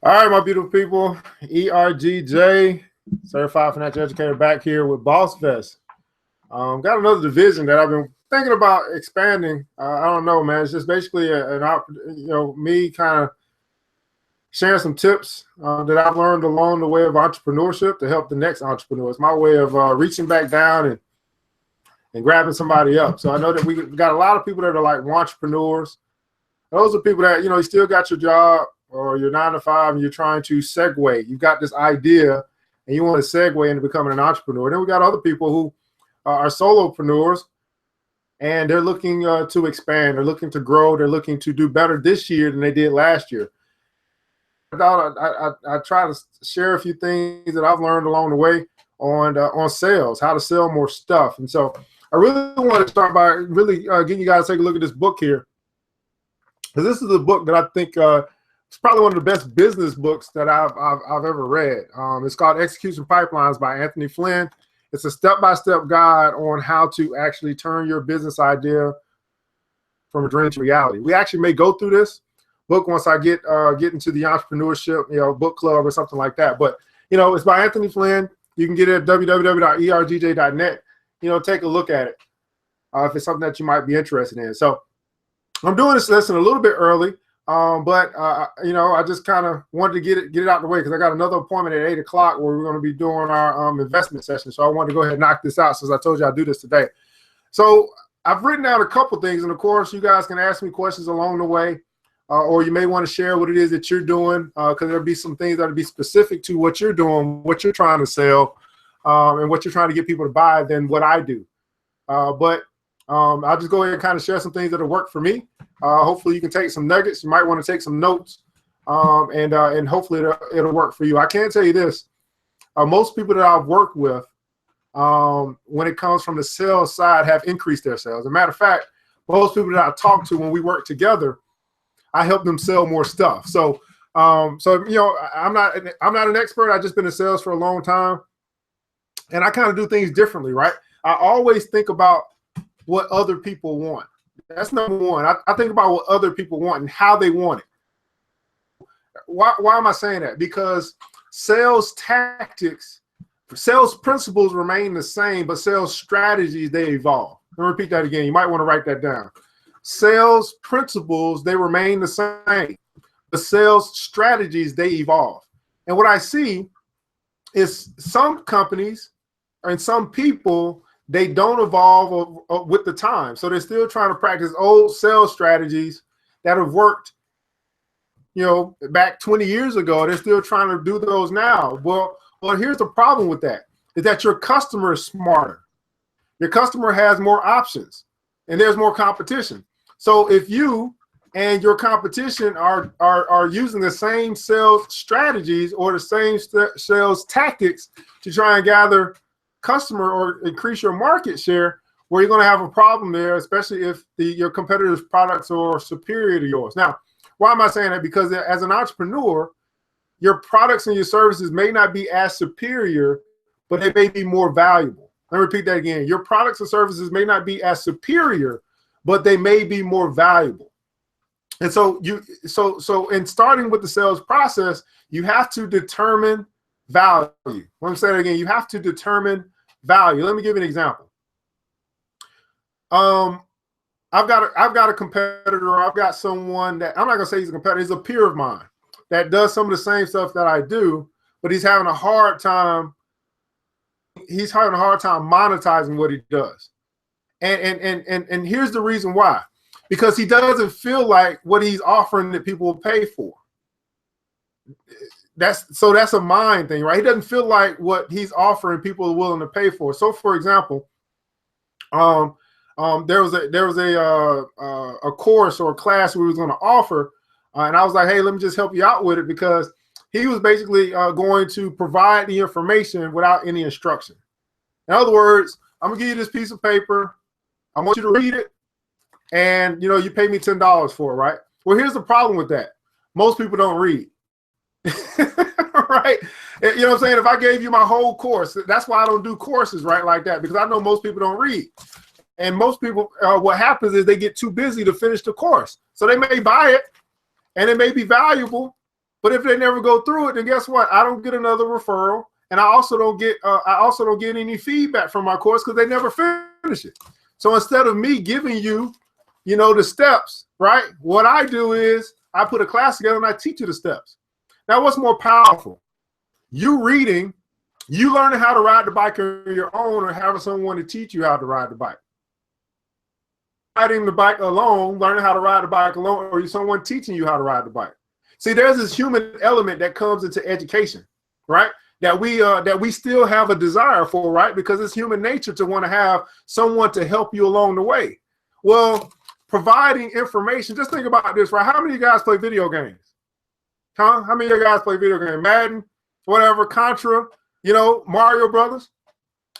All right, my beautiful people, ERGJ, Certified Financial Educator, back here with Boss Fest. Got another division that I've been thinking about expanding. I don't know, man. It's just basically me kind of sharing some tips that I've learned along the way of entrepreneurship to help the next entrepreneur. It's my way of reaching back down and grabbing somebody up. So I know that we got a lot of people that are like entrepreneurs. Those are people that, you still got your job or your 9 to 5 and you're trying to segue. You've got this idea and you want to segue into becoming an entrepreneur. Then we got other people who are solopreneurs and they're looking to expand. They're looking to grow. They're looking to do better this year than they did last year. I try to share a few things that I've learned along the way on sales, how to sell more stuff. And so I really want to start by really getting you guys to take a look at this book here. Because this is a book that I think it's probably one of the best business books that I've ever read. It's called Execution Pipelines by Anthony Flynn. It's a step-by-step guide on how to actually turn your business idea from a dream to reality. We actually may go through this book once I get into the entrepreneurship, book club or something like that. But, it's by Anthony Flynn. You can get it at www.ergj.net. Take a look at it if it's something that you might be interested in. So I'm doing this lesson a little bit early, but I just kind of wanted to get it out of the way because I got another appointment at 8 o'clock where we're going to be doing our investment session. So I wanted to go ahead and knock this out since I told you I'd do this today. So I've written down a couple things, and of course, you guys can ask me questions along the way, or you may want to share what it is that you're doing because there'll be some things that'll be specific to what you're doing, what you're trying to sell, and what you're trying to get people to buy than what I do. I'll just go ahead and kind of share some things that'll work for me. Hopefully you can take some nuggets. You might want to take some notes, and hopefully it'll work for you. I can tell you this. Most people that I've worked with, when it comes from the sales side, have increased their sales. As a matter of fact, most people that I talk to when we work together, I help them sell more stuff. So I'm not an expert. I've just been in sales for a long time, and I kind of do things differently, right? I always think about what other people want. That's number one. I think about what other people want and how they want it. Why am I saying that? Because sales tactics, sales principles remain the same, but sales strategies, they evolve. Let me repeat that again. You might want to write that down. Sales principles, they remain the same, but sales strategies, they evolve. And what I see is some companies and some people, they don't evolve with the time. So they're still trying to practice old sales strategies that have worked, back 20 years ago. They're still trying to do those now. Well, here's the problem with that, is that your customer is smarter. Your customer has more options and there's more competition. So if you and your competition are using the same sales strategies or the same sales tactics to try and gather customer or increase your market share, where you're going to have a problem there, especially if your competitors' products are superior to yours. Now, why am I saying that? Because as an entrepreneur, your products and your services may not be as superior, but they may be more valuable. Let me repeat that again. Your products and services may not be as superior, but they may be more valuable. And so in starting with the sales process, you have to determine value. Let me say that again. You have to determine value. Let me give you an example. I've got a competitor. I've got someone that I'm not gonna say he's a competitor. He's a peer of mine that does some of the same stuff that I do, but he's having a hard time. He's having a hard time monetizing what he does, and here's the reason why. Because he doesn't feel like what he's offering that people will pay for. That's a mind thing, right? He doesn't feel like what he's offering people are willing to pay for. So, for example, there was a course or a class we was going to offer, and I was like, hey, let me just help you out with it, because he was basically going to provide the information without any instruction. In other words, I'm gonna give you this piece of paper. I want you to read it, and you pay me $10 for it, right? Well, here's the problem with that. Most people don't read. Right? You know what I'm saying? If I gave you my whole course, that's why I don't do courses right like that, because I know most people don't read. And most people, what happens is they get too busy to finish the course. So they may buy it and it may be valuable, But if they never go through it, then guess what? I don't get another referral, and I also don't get any feedback from my course because they never finish it. So instead of me giving you, the steps, right? What I do is I put a class together and I teach you the steps. Now, what's more powerful? You reading, you learning how to ride the bike on your own, or having someone to teach you how to ride the bike. Riding the bike alone, learning how to ride the bike alone, or someone teaching you how to ride the bike. See, there's this human element that comes into education, right? That we still have a desire for, right? Because it's human nature to want to have someone to help you along the way. Well, providing information, just think about this, right? How many of you guys play video games? Huh? How many of you guys play video games? Madden, whatever, Contra, Mario Brothers?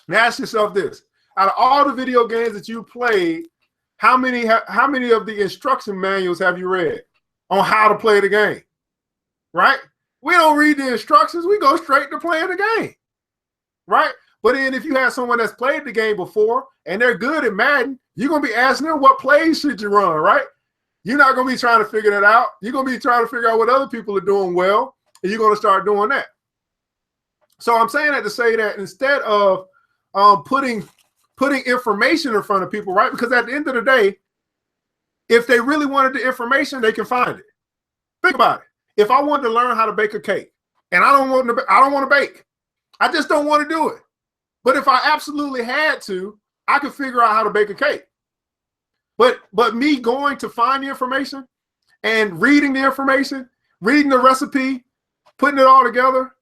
Now ask yourself this. Out of all the video games that you played, how many of the instruction manuals have you read on how to play the game? Right? We don't read the instructions. We go straight to playing the game. Right? But then if you have someone that's played the game before and they're good at Madden, you're going to be asking them what plays should you run, right? You're not going to be trying to figure that out. You're going to be trying to figure out what other people are doing well, and you're going to start doing that. So I'm saying that to say that instead of putting information in front of people, right? Because at the end of the day, if they really wanted the information, they can find it. Think about it. If I wanted to learn how to bake a cake, and I don't want to bake, I just don't want to do it. But if I absolutely had to, I could figure out how to bake a cake. But me going to find the information and reading the information, reading the recipe, putting it all together,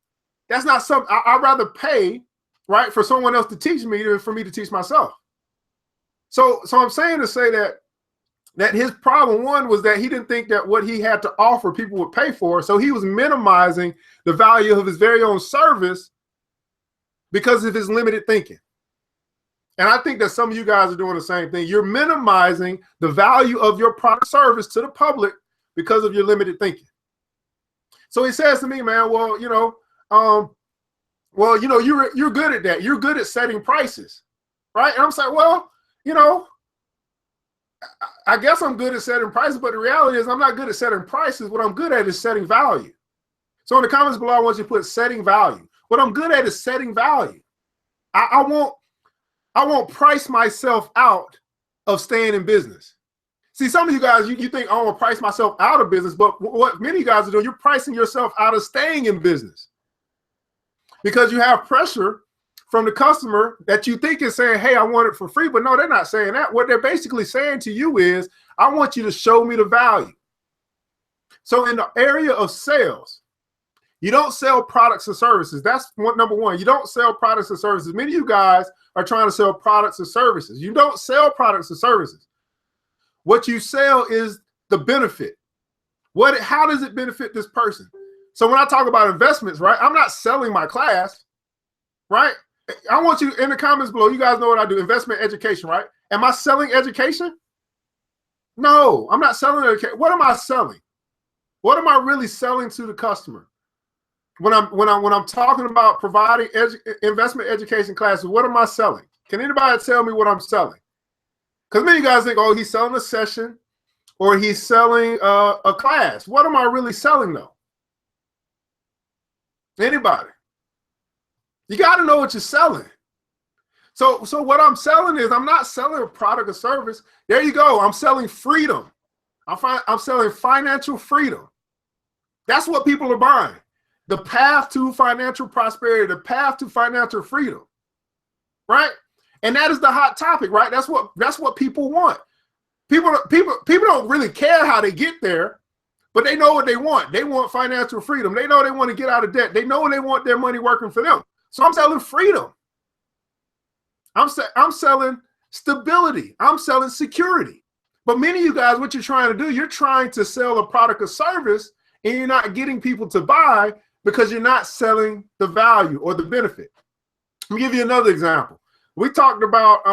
that's not something I'd rather pay, right, for someone else to teach me than for me to teach myself. So I'm saying to say that his problem, one, was that he didn't think that what he had to offer people would pay for. So he was minimizing the value of his very own service because of his limited thinking. And I think that some of you guys are doing the same thing. You're minimizing the value of your product service to the public because of your limited thinking. So he says to me, man, well, you're good at that. You're good at setting prices, right? And I'm saying, well, I guess I'm good at setting prices, but the reality is I'm not good at setting prices. What I'm good at is setting value. So in the comments below, I want you to put setting value. What I'm good at is setting value. I won't price myself out of staying in business. See, some of you guys, you think, I want to price myself out of business, but what many of you guys are doing, you're pricing yourself out of staying in business because you have pressure from the customer that you think is saying, hey, I want it for free. But no, they're not saying that. What they're basically saying to you is, I want you to show me the value. So in the area of sales, you don't sell products or services. That's number one. You don't sell products or services. Many of you guys are trying to sell products or services. You don't sell products or services. What you sell is the benefit. How does it benefit this person? So when I talk about investments, right, I'm not selling my class, right? I want you in the comments below. You guys know what I do. Investment education, right? Am I selling education? No, I'm not selling education. What am I selling? What am I really selling to the customer? When I'm talking about providing investment education classes, what am I selling? Can anybody tell me what I'm selling? Because many guys think, oh, he's selling a session or he's selling a class. What am I really selling though? Anybody? You got to know what you're selling. So what I'm selling is, I'm not selling a product or service. There you go. I'm selling freedom. I'm selling financial freedom. That's what people are buying. The path to financial prosperity, the path to financial freedom, right? And that is the hot topic, right? That's what people want. People don't really care how they get there, but they know what they want. They want financial freedom. They know they want to get out of debt. They know they want their money working for them. So I'm selling freedom. I'm selling stability. I'm selling security. But many of you guys, what you're trying to do, you're trying to sell a product or service, and you're not getting people to buy because you're not selling the value or the benefit. Let me give you another example. We talked about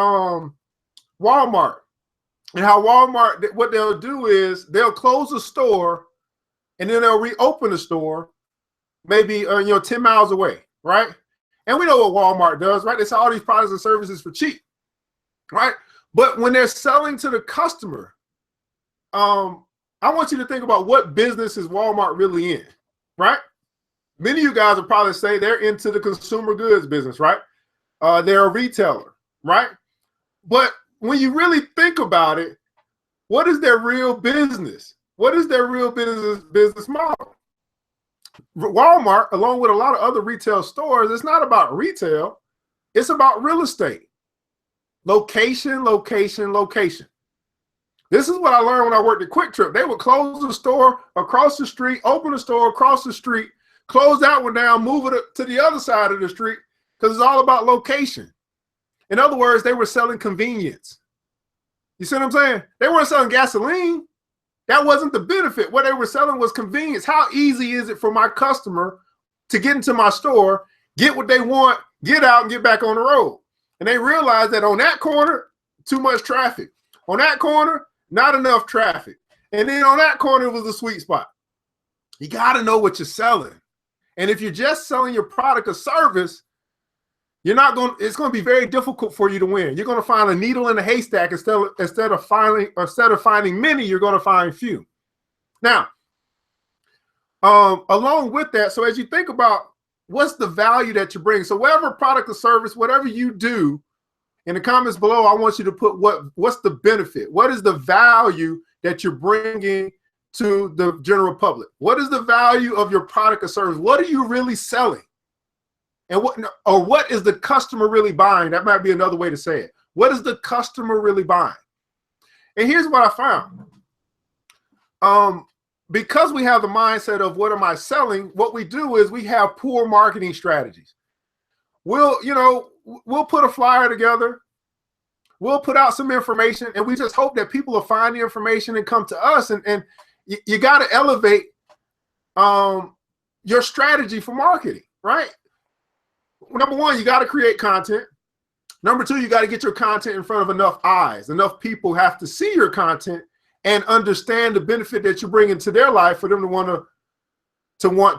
Walmart and how Walmart, what they'll do is they'll close a store and then they'll reopen the store maybe 10 miles away, right? And we know what Walmart does, right? They sell all these products and services for cheap, right? But when they're selling to the customer, I want you to think about what business is Walmart really in. right? Many of you guys will probably say they're into the consumer goods business, right? They're a retailer, right? But when you really think about it, what is their real business? What is their real business model? Walmart, along with a lot of other retail stores, it's not about retail. It's about real estate. Location, location, location. This is what I learned when I worked at Quick Trip. They would close the store across the street, open the store across the street, close that one down, move it to the other side of the street, because it's all about location. In other words, they were selling convenience. You see what I'm saying? They weren't selling gasoline. That wasn't the benefit. What they were selling was convenience. How easy is it for my customer to get into my store, get what they want, get out, and get back on the road? And they realized that on that corner, too much traffic. On that corner, not enough traffic. And then on that corner was the sweet spot. You got to know what you're selling. And if you're just selling your product or service, it's going to be very difficult for you to win. You're going to find a needle in a haystack instead of finding many, you're going to find few. Now, along with that, so as you think about what's the value that you bring, so whatever product or service, whatever you do, in the comments below, I want you to put what's the benefit? What is the value that you're bringing to the general public? What is the value of your product or service? What are you really selling? And what is the customer really buying? That might be another way to say it. What is the customer really buying? And here's what I found. Because we have the mindset of what am I selling, what we do is we have poor marketing strategies. We'll put a flyer together. We'll put out some information, and we just hope that people will find the information and come to us. And you got to elevate your strategy for marketing, right? Number one, you got to create content. Number two, you got to get your content in front of enough eyes. Enough people have to see your content and understand the benefit that you bring into their life for them to want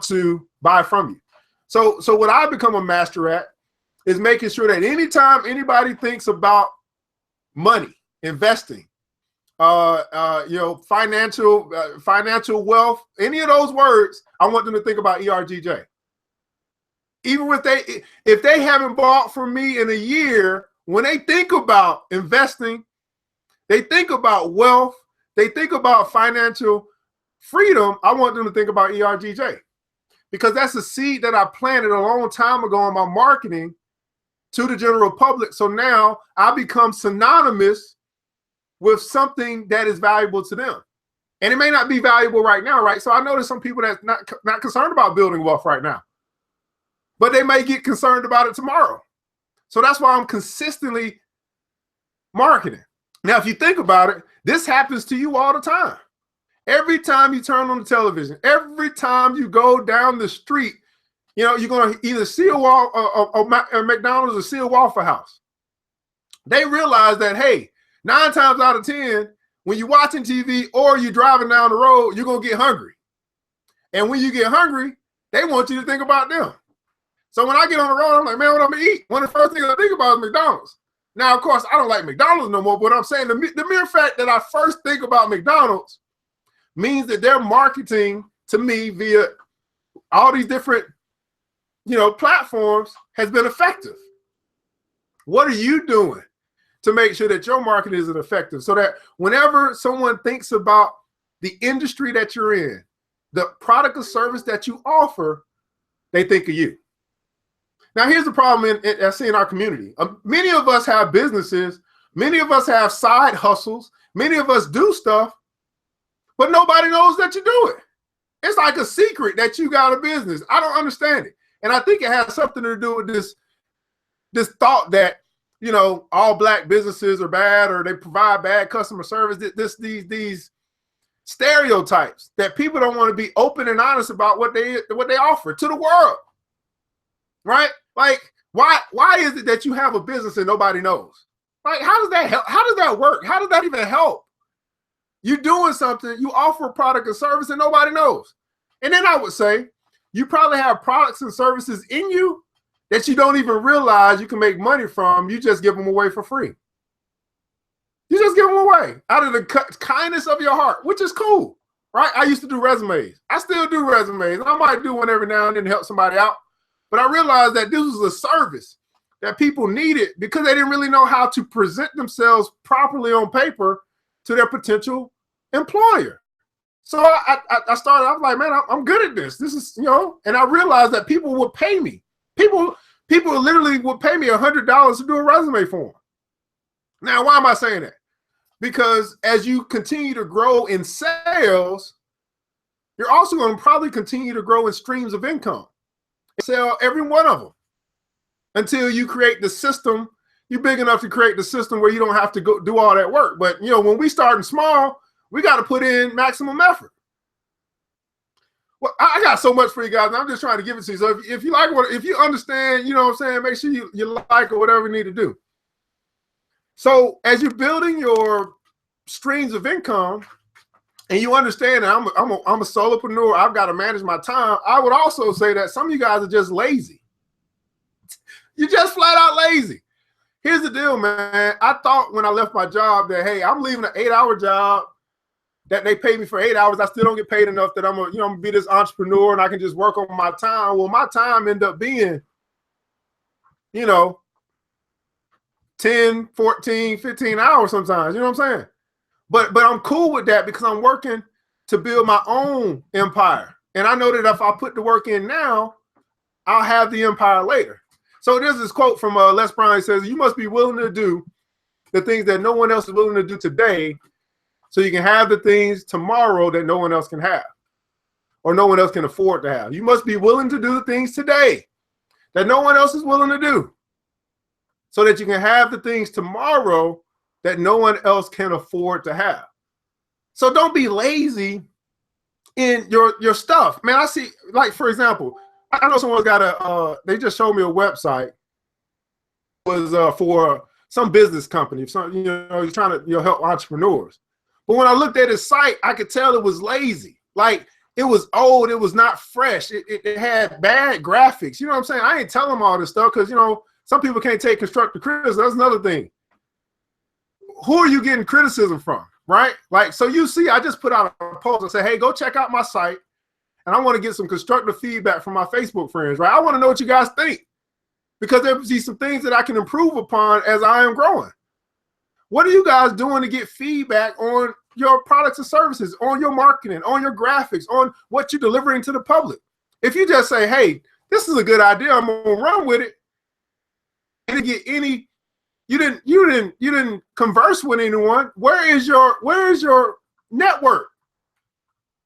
to buy from you. So what I've become a master at is making sure that anytime anybody thinks about money, investing, financial wealth, any of those words, I want them to think about ERGJ. Even if they haven't bought from me in a year, when they think about investing, they think about wealth, they think about financial freedom, I want them to think about ERGJ, because that's a seed that I planted a long time ago in my marketing to the general public. So now I become synonymous with something that is valuable to them. And it may not be valuable right now, right? So I know there's some people that's not concerned about building wealth right now, but they may get concerned about it tomorrow. So that's why I'm consistently marketing. Now, if you think about it, this happens to you all the time. Every time you turn on the television, every time you go down the street, you're going to either see a McDonald's or see a Waffle House. They realize that, hey, 9 times out of 10, when you're watching TV or you're driving down the road, you're going to get hungry. And when you get hungry, they want you to think about them. So when I get on the road, I'm like, man, what I'm going to eat? One of the first things I think about is McDonald's. Now, of course, I don't like McDonald's no more, but I'm saying the mere fact that I first think about McDonald's means that they're marketing to me via all these different, platforms has been effective. What are you doing to make sure that your marketing is effective so that whenever someone thinks about the industry that you're in, the product or service that you offer, they think of you? Now, here's the problem I see in our community. Many of us have businesses. Many of us have side hustles. Many of us do stuff, but nobody knows that you do it. It's like a secret that you got a business. I don't understand it. And I think it has something to do with this thought that, all Black businesses are bad or they provide bad customer service. These stereotypes that people don't want to be open and honest about what they offer to the world. Right? Like, why is it that you have a business and nobody knows? Like, how does that help? How does that work? How does that even help? You're doing something, you offer a product or service and nobody knows. And then I would say, you probably have products and services in you that you don't even realize you can make money from. You just give them away for free. You just give them away out of the kindness of your heart, which is cool, right? I used to do resumes. I still do resumes. I might do one every now and then to help somebody out. But I realized that this was a service that people needed because they didn't really know how to present themselves properly on paper to their potential employer. So I started, I was like, man, I'm good at this. This is, you know, and I realized that people would pay me. People literally would pay me $100 to do a resume for them. Now, why am I saying that? Because as you continue to grow in sales, you're also going to probably continue to grow in streams of income. Sell every one of them until you create the system. You're big enough to create the system where you don't have to go do all that work. But, you know, when we starting small, we got to put in maximum effort. Well, I got so much for you guys, and I'm just trying to give it to you. So if you like what, if you understand, you know what I'm saying, make sure you like or whatever you need to do. So as you're building your streams of income, and you understand that I'm a solopreneur, I've got to manage my time. I would also say that some of you guys are just lazy. You're just flat out lazy. Here's the deal, man. I thought when I left my job that, hey, I'm leaving an 8-hour job that they pay me for 8 hours. I still don't get paid enough that I'm gonna be this entrepreneur and I can just work on my time. Well, my time ended up being, you know, 10, 14, 15 hours sometimes. You know what I'm saying? But I'm cool with that because I'm working to build my own empire. And I know that if I put the work in now, I'll have the empire later. So there's this quote from Les Brown. He says, you must be willing to do the things that no one else is willing to do today so you can have the things tomorrow that no one else can have or no one else can afford to have. You must be willing to do the things today that no one else is willing to do so that you can have the things tomorrow that no one else can afford to have. So don't be lazy in your stuff. Man, I see, like, for example, I know someone's got they just showed me a website. It was for some business company. So, you know, he's trying to help entrepreneurs. But when I looked at his site, I could tell it was lazy. Like, it was old. It was not fresh. It had bad graphics. You know what I'm saying? I ain't telling them all this stuff because, you know, some people can't take constructive criticism. That's another thing. Who are you getting criticism from, right? Like, so you see, I just put out a post and say, hey, go check out my site. And I want to get some constructive feedback from my Facebook friends, right? I want to know what you guys think because there's some things that I can improve upon as I am growing. What are you guys doing to get feedback on your products and services, on your marketing, on your graphics, on what you're delivering to the public? If you just say, hey, this is a good idea, I'm going to run with it, and get any, you didn't converse with anyone. Where is your network?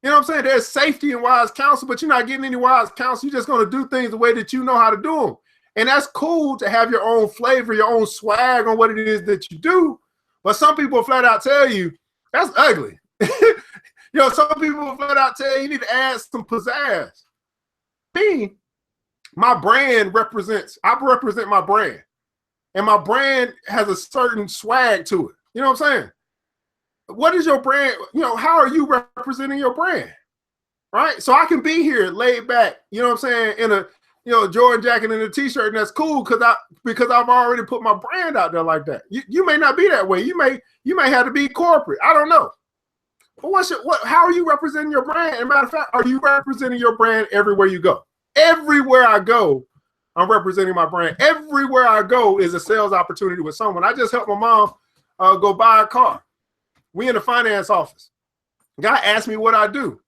You know what I'm saying? There's safety in wise counsel, but you're not getting any wise counsel. You're just going to do things the way that you know how to do them. And that's cool to have your own flavor, your own swag on what it is that you do. But some people flat out tell you, that's ugly. You know, some people flat out tell you, you need to add some pizzazz. Me, my brand I represent my brand. And my brand has a certain swag to it. You know what I'm saying? What is your brand? You know, how are you representing your brand? Right? So I can be here laid back, you know what I'm saying, in a, you know, Jordan jacket and a t-shirt, and that's cool because I've already put my brand out there like that. You may not be that way. You may have to be corporate. I don't know. But how are you representing your brand? As a matter of fact, are you representing your brand everywhere you go? Everywhere I go, I'm representing my brand. Everywhere I go is a sales opportunity with someone. I just helped my mom go buy a car. We in the finance office. Guy asked me what I do.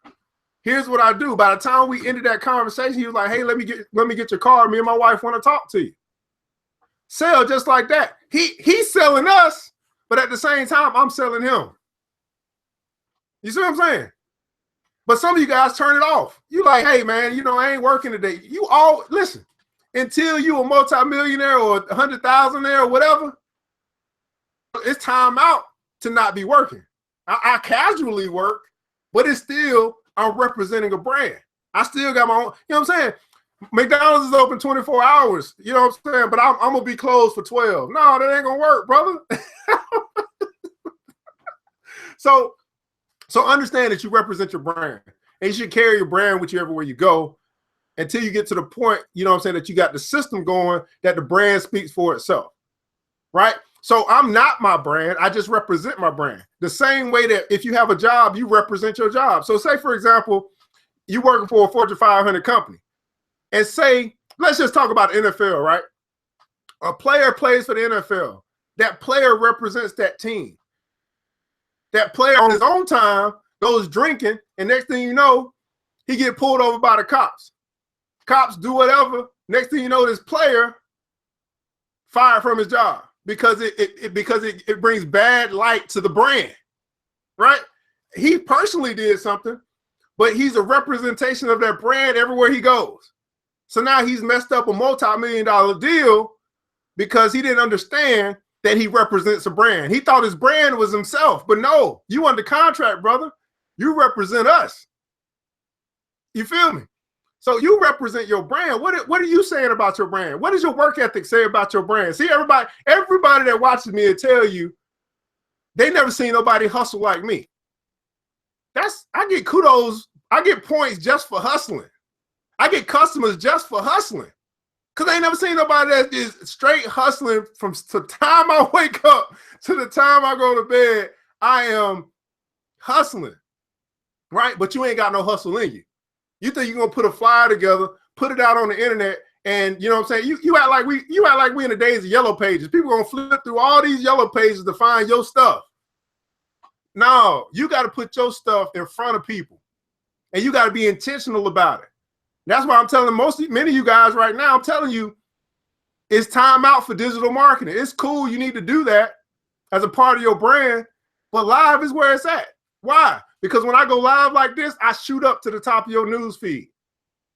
Here's what I do. By the time we ended that conversation, he was like, hey, let me get your car. Me and my wife want to talk to you. Sell just like that. He's selling us, but at the same time, I'm selling him. You see what I'm saying? But some of you guys turn it off. You like, hey, man, you know, I ain't working today. You all, listen, until you a multimillionaire or 100,000 or whatever, it's time out to not be working. I casually work, but it's still, I'm representing a brand. I still got my own, you know what I'm saying? McDonald's is open 24 hours, you know what I'm saying? But I'm going to be closed for 12. No, that ain't going to work, brother. So understand that you represent your brand. And you should carry your brand with you everywhere you go until you get to the point, you know what I'm saying, that you got the system going, that the brand speaks for itself, right? So I'm not my brand. I just represent my brand. The same way that if you have a job, you represent your job. So say, for example, you're working for a Fortune 500 company, and say, let's just talk about NFL, right? A player plays for the NFL. That player represents that team. That player on his own time goes drinking, and next thing you know, he get pulled over by the cops. Cops do whatever. Next thing you know, this player fired from his job because it brings bad light to the brand, right? He personally did something, but he's a representation of that brand everywhere he goes. So now he's messed up a multi-million-dollar deal because he didn't understand that he represents a brand. He thought his brand was himself, but no, you under contract, brother. You represent us. You feel me? So you represent your brand. What are you saying about your brand? What does your work ethic say about your brand? See, everybody that watches me will tell you they never seen nobody hustle like me. I get kudos. I get points just for hustling. I get customers just for hustling. Because I ain't never seen nobody that is straight hustling from the time I wake up to the time I go to bed. I am hustling, right? But you ain't got no hustle in you. You think you're gonna put a flyer together, put it out on the internet, and you know what I'm saying? You act like we in the days of yellow pages. People gonna flip through all these yellow pages to find your stuff. No, you got to put your stuff in front of people, and you got to be intentional about it. That's why I'm telling many of you guys right now, I'm telling you, it's time out for digital marketing. It's cool. You need to do that as a part of your brand, but live is where it's at. Why? Because when I go live like this, I shoot up to the top of your news feed.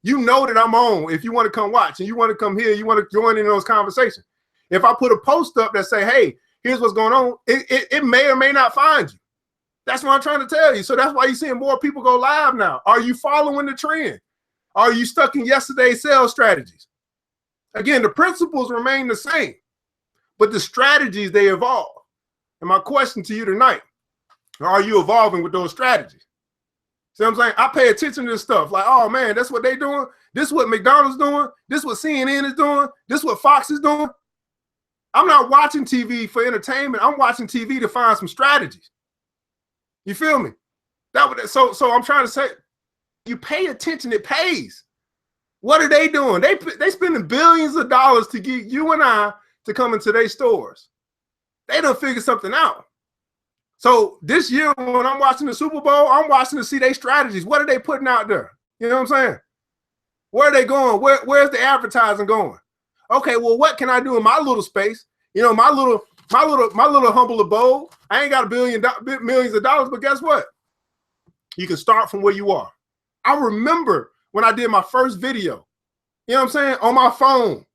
You know that I'm on if you want to come watch and you want to come here, you want to join in those conversations. If I put a post up that say, hey, here's what's going on, it may or may not find you. That's what I'm trying to tell you. So that's why you're seeing more people go live now. Are you following the trend? Are you stuck in yesterday's sales strategies? Again, the principles remain the same, but the strategies, they evolve. And my question to you tonight, are you evolving with those strategies? See what I'm saying? I pay attention to this stuff. Like, oh man, that's what they doing. This is what McDonald's doing. This is what CNN is doing. This is what Fox is doing. I'm not watching TV for entertainment. I'm watching TV to find some strategies. You feel me? So I'm trying to say, you pay attention, it pays. What are they doing? They spending billions of dollars to get you and I to come into their stores. They done figure something out. So this year, when I'm watching the Super Bowl, I'm watching to see their strategies. What are they putting out there? You know what I'm saying? Where are they going? Where's the advertising going? Okay, well, what can I do in my little space? You know, my little humble abode. I ain't got millions of dollars, but guess what? You can start from where you are. I remember when I did my first video, you know what I'm saying, on my phone.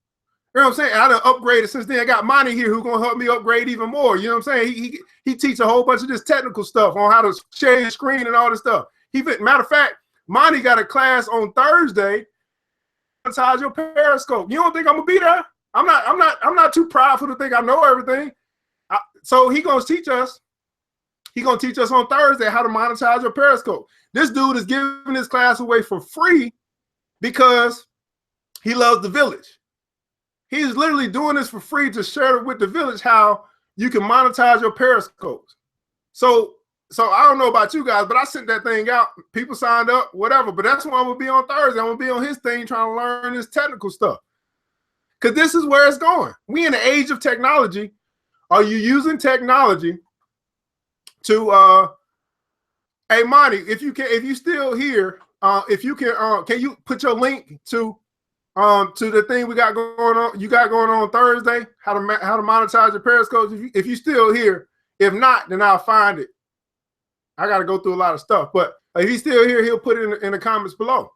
You know what I'm saying? I done upgraded since then. I got Monty here who's gonna help me upgrade even more. You know what I'm saying? He teaches a whole bunch of this technical stuff on how to share your screen and all this stuff. Matter of fact, Monty got a class on Thursday. Monetize your Periscope. You don't think I'm gonna be there? I'm not too prideful to think I know everything. So he gonna teach us. He gonna teach us on Thursday how to monetize your Periscope. This dude is giving this class away for free because he loves the village. He's literally doing this for free to share with the village how you can monetize your Periscopes. So I don't know about you guys, but I sent that thing out. People signed up, whatever. But that's why I'm gonna be on Thursday. I'm gonna be on his thing trying to learn this technical stuff. Because this is where it's going. We in the age of technology. Are you using technology to hey Monty, if you still here, if you can you put your link to the thing we got going on, you got going on Thursday, how to monetize your Periscopes. If you still here, if not, then I'll find it. I got to go through a lot of stuff, but if he's still here, he'll put it in the comments below.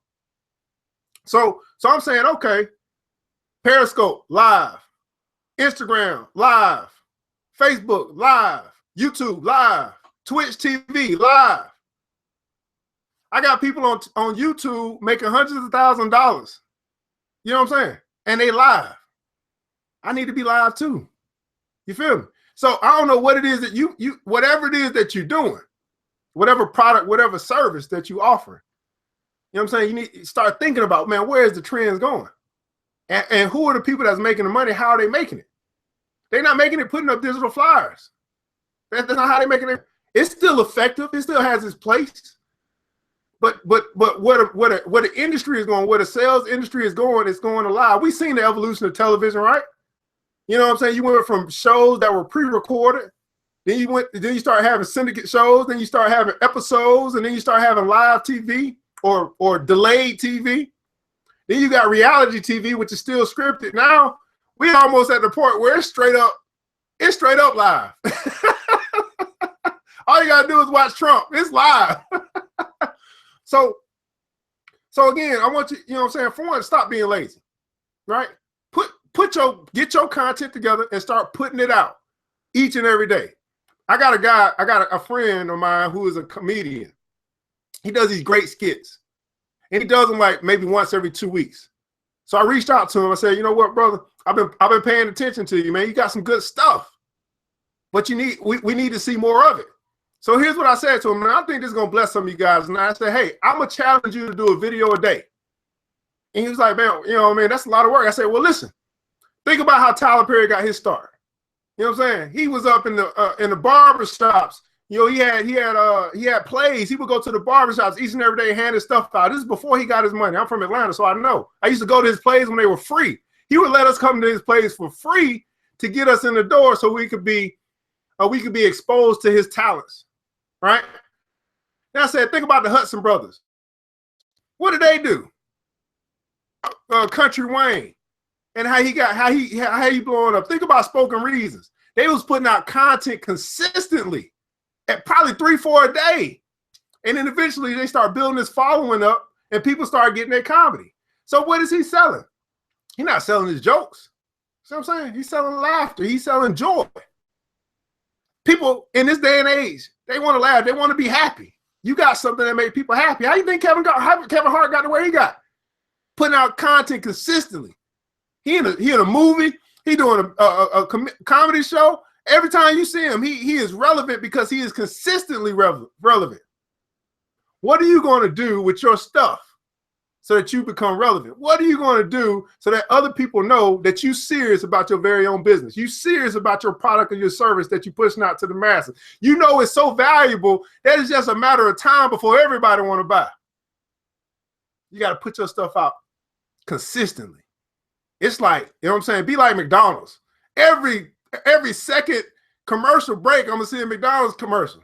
So I'm saying, okay, Periscope live, Instagram live, Facebook live, YouTube live, Twitch TV live. I got people on YouTube making hundreds of thousands of dollars. You know what I'm saying? And they live. I need to be live too. You feel me? So I don't know what it is that you whatever it is that you're doing, whatever product, whatever service that you offer. You know what I'm saying? You need to start thinking about, man, where is the trends going? And who are the people that's making the money? How are they making it? They're not making it putting up digital flyers. That's not how they're making it. It's still effective. It still has its place. But where the industry is going, where the sales industry is going, it's going live. We've seen the evolution of television, right? You know what I'm saying? You went from shows that were pre-recorded, then you start having syndicate shows, then you start having episodes, and then you start having live TV or delayed TV. Then you got reality TV, which is still scripted. Now we almost at the point where it's straight up live. All you gotta do is watch Trump. It's live. So again, I want you, you know what I'm saying, for one, stop being lazy, right? Get your content together and start putting it out each and every day. I got a friend of mine who is a comedian. He does these great skits, and he does them like maybe once every 2 weeks. So I reached out to him. I said, you know what, brother? I've been paying attention to you, man. You got some good stuff, but we need to see more of it. So here's what I said to him, and I think this is gonna bless some of you guys. And I said, hey, I'm gonna challenge you to do a video a day. And he was like, man, you know, man, that's a lot of work. I said, well, listen, think about how Tyler Perry got his start. You know what I'm saying? He was up in the barber shops. You know, he had plays. He would go to the barber shops each and every day, hand his stuff out. This is before he got his money. I'm from Atlanta, so I know. I used to go to his plays when they were free. He would let us come to his plays for free to get us in the door, so we could be exposed to his talents, right? Now I said, think about the Hudson brothers. What did they do? Country Wayne. And how he blowing up. Think about Spoken Reasons. They was putting out content consistently at probably 3-4 a day. And then eventually they start building this following up and people start getting their comedy. So what is he selling? He's not selling his jokes. See what I'm saying? He's selling laughter. He's selling joy. People in this day and age, they want to laugh. They want to be happy. You got something that made people happy. How do you think Kevin Hart got to where he got? Putting out content consistently. He in a movie. He doing a comedy show. Every time you see him, he is relevant because he is consistently relevant. What are you going to do with your stuff so that you become relevant? What are you going to do so that other people know that you're serious about your very own business? You're serious about your product or your service that you're pushing out to the masses. You know it's so valuable that it's just a matter of time before everybody want to buy. You got to put your stuff out consistently. It's like, you know what I'm saying? Be like McDonald's. Every second commercial break, I'm gonna see a McDonald's commercial.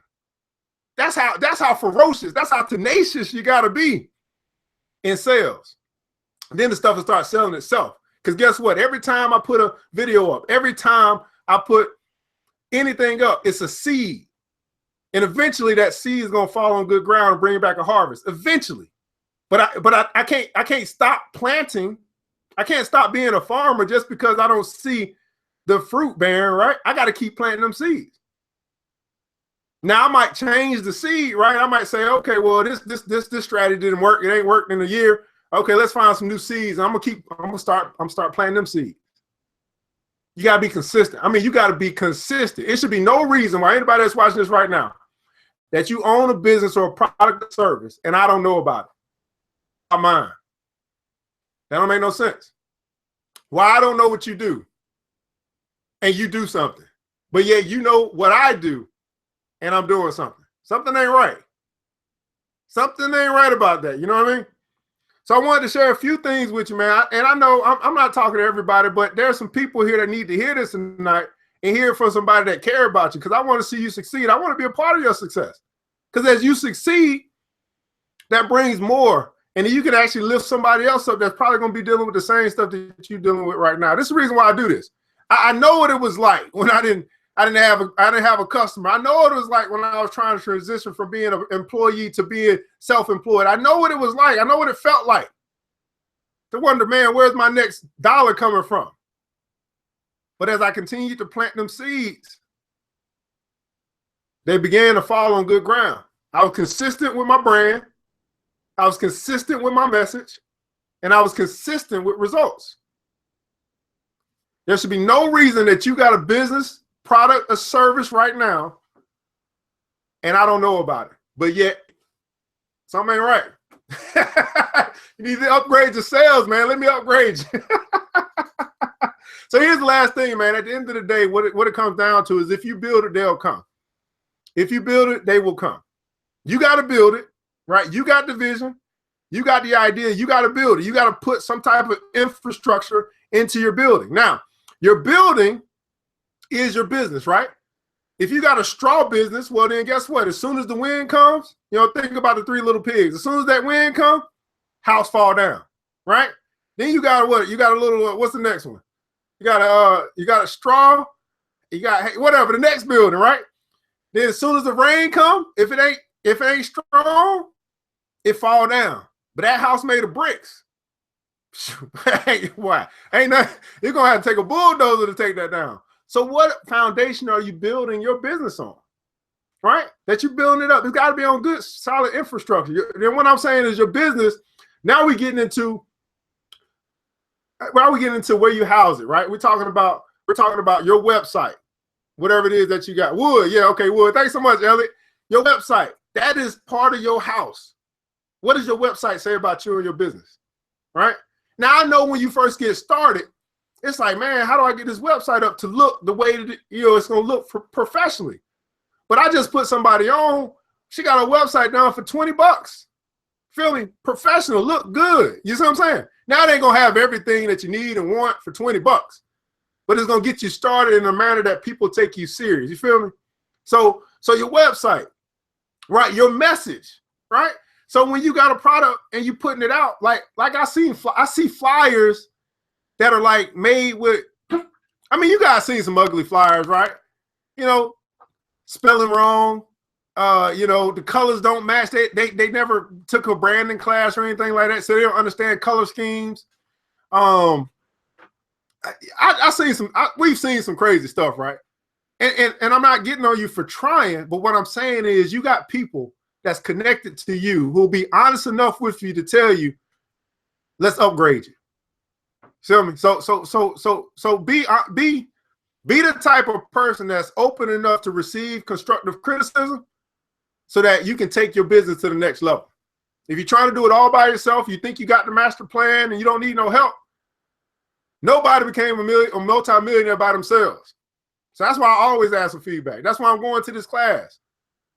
That's how ferocious, that's how tenacious you gotta be in sales. Then the stuff will start selling itself. Because guess what? Every time I put a video up, every time I put anything up, it's a seed. And eventually that seed is gonna fall on good ground and bring back a harvest. Eventually. But I can't stop planting. I can't stop being a farmer just because I don't see the fruit bearing, right? I got to keep planting them seeds. Now I might change the seed, right? I might say, okay, well, this strategy didn't work. It ain't worked in a year. Okay, let's find some new seeds. I'm gonna start planting them seeds. You gotta be consistent. I mean, you gotta be consistent. It should be no reason why anybody that's watching this right now that you own a business or a product or service and I don't know about it. Not mine. That don't make no sense. Why I don't know what you do and you do something, but yet you know what I do and I'm doing something. Something ain't right. Something ain't right about that. You know what I mean? So I wanted to share a few things with you, man. And I know I'm not talking to everybody, but there's some people here that need to hear this tonight and hear it from somebody that care about you because I want to see you succeed. I want to be a part of your success because as you succeed, that brings more. And then you can actually lift somebody else up that's probably going to be dealing with the same stuff that you're dealing with right now. This is the reason why I do this. I know what it was like when I didn't have a customer. I know what it was like when I was trying to transition from being an employee to being self-employed. I know what it was like. I know what it felt like to wonder, man, where's my next dollar coming from? But as I continued to plant them seeds, they began to fall on good ground. I was consistent with my brand. I was consistent with my message, and I was consistent with results. There should be no reason that you got a business, product, or service right now, and I don't know about it. But yet, something ain't right. You need to upgrade your sales, man. Let me upgrade you. So here's the last thing, man. At the end of the day, what it comes down to is if you build it, they'll come. If you build it, they will come. You got to build it, right? You got the vision. You got the idea. You got to build it. You got to put some type of infrastructure into your building. Now, your building is your business, right? If you got a straw business, well, then guess what? As soon as the wind comes, think about the 3 little pigs. As soon as that wind comes, house fall down, right? Then you got what? You got a little, what's the next one? You got a straw, you got whatever, the next building, right? Then as soon as the rain comes, if it ain't strong, it fall down. But that house made of bricks. Why? Ain't nothing. You're gonna have to take a bulldozer to take that down. So what foundation are you building your business on? Right? That you're building it up. It's got to be on good, solid infrastructure. Then what I'm saying is your business. Now we're getting into where you house it, right? We're talking about your website, whatever it is that you got. Wood, yeah, okay, Wood. Thanks so much, Elliot. Your website, that is part of your house. What does your website say about you and your business? Right? Now I know when you first get started, it's like, man, how do I get this website up to look the way that it's gonna look professionally? But I just put somebody on. She got a website down for $20. Feel me? Professional, look good. You see what I'm saying? Now they ain't gonna have everything that you need and want for $20, but it's gonna get you started in a manner that people take you serious. You feel me? So your website, right? Your message, right? So when you got a product and you putting it out, like I see flyers that are like made with, I mean, you guys seen some ugly flyers, right? Spelling wrong. The colors don't match. They never took a branding class or anything like that, so they don't understand color schemes. We've seen some crazy stuff, right? And I'm not getting on you for trying, but what I'm saying is you got people that's connected to you who'll be honest enough with you to tell you, let's upgrade you. Feel me? So be the type of person that's open enough to receive constructive criticism so that you can take your business to the next level. If you're trying to do it all by yourself, you think you got the master plan and you don't need no help. Nobody became a multi-millionaire by themselves. So that's why I always ask for feedback. That's why I'm going to this class.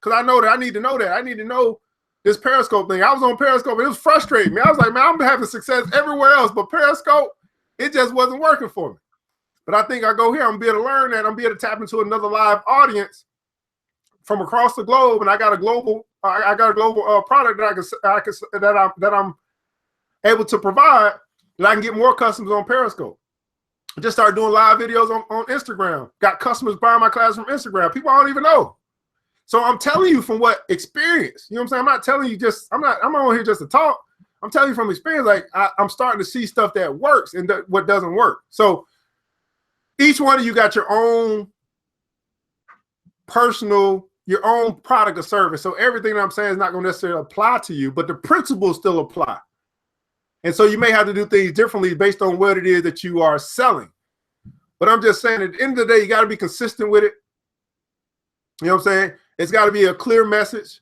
Because I know that I need to know that. I need to know this Periscope thing. I was on Periscope and it was frustrating me. I was like, man, I'm having success everywhere else, but Periscope, it just wasn't working for me. But I think I go here, I'm gonna be able to learn that. I'm gonna be able to tap into another live audience from across the globe, and I got a global product that I'm able to provide that I can get more customers on Periscope. I just started doing live videos on Instagram. Got customers buying my class from Instagram. People I don't even know. So I'm telling you from what experience. You know what I'm saying? I'm not telling you I'm not on here just to talk. I'm telling you from experience. Like I'm starting to see stuff that works and what doesn't work. So each one of you got your own personal, your own product or service. So everything that I'm saying is not going to necessarily apply to you, but the principles still apply. And so you may have to do things differently based on what it is that you are selling. But I'm just saying at the end of the day, you got to be consistent with it. You know what I'm saying? It's got to be a clear message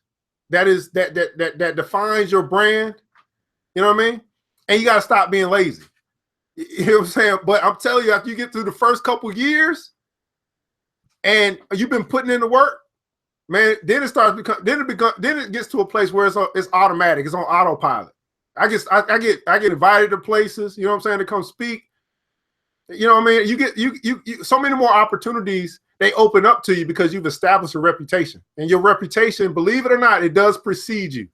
that defines your brand. You know what I mean? And you got to stop being lazy. You know what I'm saying? But I'm telling you, after you get through the first couple of years and you've been putting in the work, man, then it gets to a place where it's automatic. It's on autopilot. I get invited to places, you know what I'm saying, to come speak. You know what I mean? You get so many more opportunities they open up to you because you've established a reputation. And your reputation, believe it or not, it does precede you.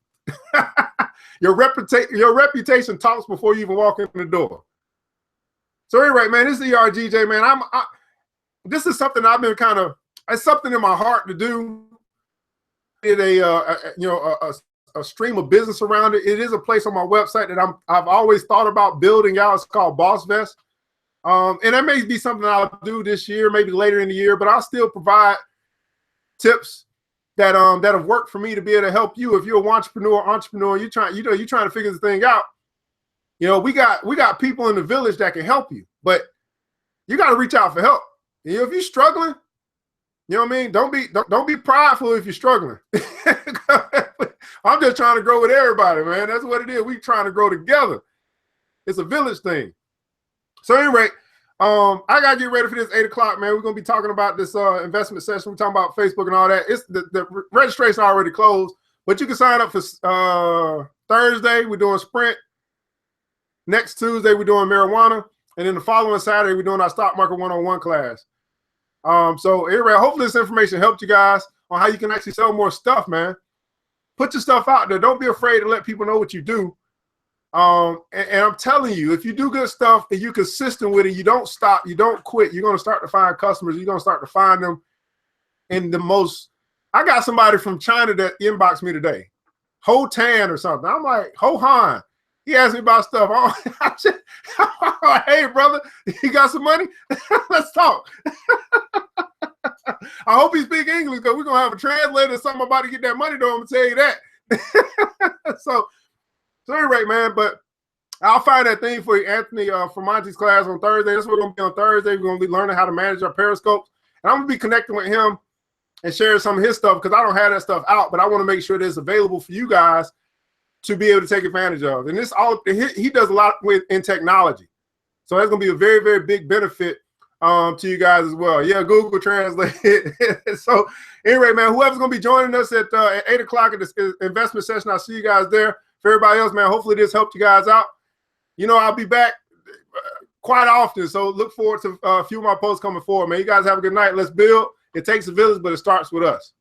Your reputation talks before you even walk in the door. So anyway, man, this is ERGJ, man. This is something I've been it's something in my heart to do. It a stream of business around it. It is a place on my website that I've always thought about building out. It's called BossVest. And that may be something I'll do this year, maybe later in the year, but I'll still provide tips that have worked for me to be able to help you. If you're an entrepreneur, you're trying to figure this thing out. You know, we got people in the village that can help you, but you got to reach out for help. You know, if you're struggling, you know what I mean? Don't be prideful if you're struggling. I'm just trying to grow with everybody, man. That's what it is. We trying to grow together. It's a village thing. So anyway, I gotta get ready for this 8 o'clock, man. We're gonna be talking about this investment session. We're talking about Facebook and all that. It's the registration already closed, but you can sign up for Thursday. We're doing Sprint. Next Tuesday, we're doing marijuana, and then the following Saturday, we're doing our stock market 101 class. So anyway, hopefully this information helped you guys on how you can actually sell more stuff, man. Put your stuff out there. Don't be afraid to let people know what you do. And I'm telling you, if you do good stuff and you're consistent with it, you don't stop, you don't quit, you're going to start to find customers. You're going to start to find them in the most. I got somebody from China that inboxed me today, Ho Tan or something. I'm like, Ho Han. He asked me about stuff. Hey, brother, you got some money? Let's talk. I hope he speaks English, because we're going to have a translator or something about to get that money, though. I'm going to tell you that. So anyway, man, but I'll find that thing for you, Anthony, for Monty's class on Thursday. That's what we're going to be on Thursday. We're going to be learning how to manage our Periscopes. And I'm going to be connecting with him and sharing some of his stuff, because I don't have that stuff out, but I want to make sure that it's available for you guys to be able to take advantage of. And this all he does a lot in technology. So that's going to be a very, very big benefit to you guys as well. Yeah, Google Translate. So anyway, man, whoever's going to be joining us at 8 o'clock at this investment session, I'll see you guys there. For everybody else, man, hopefully this helped you guys out. You know, I'll be back quite often, so look forward to a few of my posts coming forward, man. You guys have a good night. Let's build. It takes a village, but it starts with us.